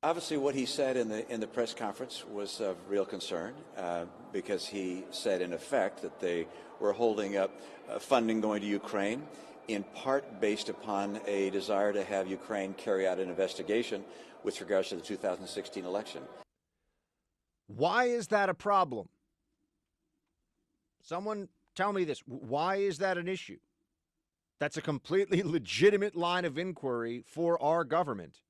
Obviously, what he said in the press conference was of real concern because he said, in effect, that they were holding up funding going to Ukraine, in part based upon a desire to have Ukraine carry out an investigation with regards to the 2016 election. Why is that a problem? Someone tell me this. Why is that an issue? That's a completely legitimate line of inquiry for our government.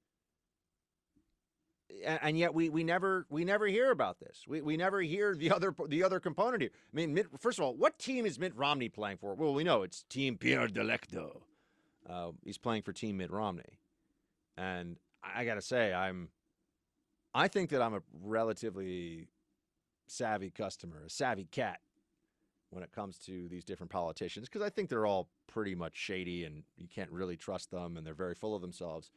And yet we never hear about this. We never hear the other component here. I mean, first of all, what team is Mitt Romney playing for? Well, we know it's Team Pierre Delecto. He's playing for Team Mitt Romney, and I got to say, I think that I'm a relatively savvy customer, a savvy cat, when it comes to these different politicians, because I think they're all pretty much shady, and you can't really trust them, and they're very full of themselves.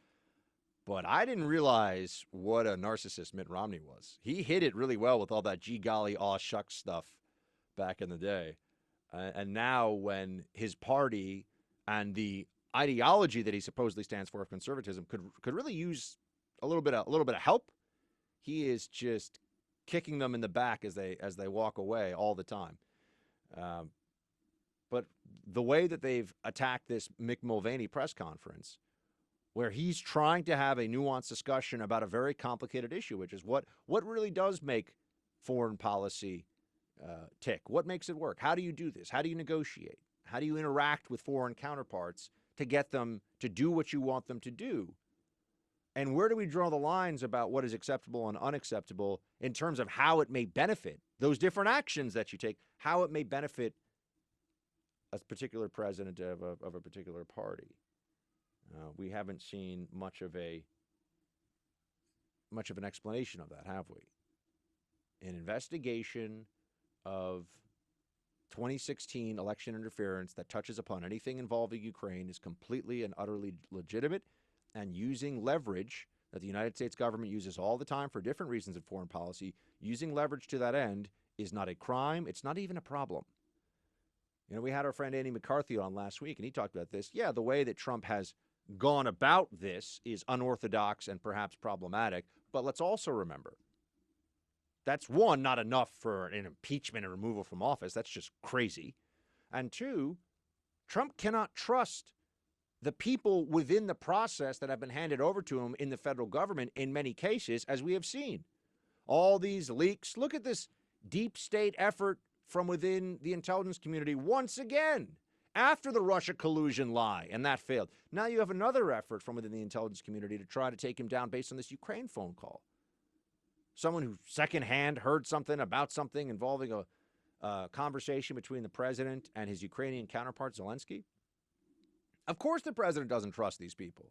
But I didn't realize what a narcissist Mitt Romney was. He hid it really well with all that gee golly, aw shucks stuff back in the day. And now when his party and the ideology that he supposedly stands for of conservatism could really use a little bit of help, he is just kicking them in the back as they walk away all the time. But the way that they've attacked this Mick Mulvaney press conference, where he's trying to have a nuanced discussion about a very complicated issue, which is what really does make foreign policy tick? What makes it work? How do you do this? How do you negotiate? How do you interact with foreign counterparts to get them to do what you want them to do? And where do we draw the lines about what is acceptable and unacceptable in terms of how it may benefit those different actions that you take, how it may benefit a particular president of a particular party? We haven't seen much of an explanation of that, have we? An investigation of 2016 election interference that touches upon anything involving Ukraine is completely and utterly legitimate, and using leverage that the United States government uses all the time for different reasons in foreign policy, using leverage to that end is not a crime. It's not even a problem. You know, we had our friend Andy McCarthy on last week, and he talked about this. Yeah, the way that Trump has gone about this is unorthodox and perhaps problematic, but let's also remember that's, one, not enough for an impeachment and removal from office. That's just crazy. And two, Trump cannot trust the people within the process that have been handed over to him in the federal government in many cases, as we have seen. All these leaks. Look at this deep state effort from within the intelligence community once again, after the Russia collusion lie, and that failed. Now you have another effort from within the intelligence community to try to take him down based on this Ukraine phone call. Someone who secondhand heard something about something involving a conversation between the president and his Ukrainian counterpart, Zelensky. Of course the president doesn't trust these people.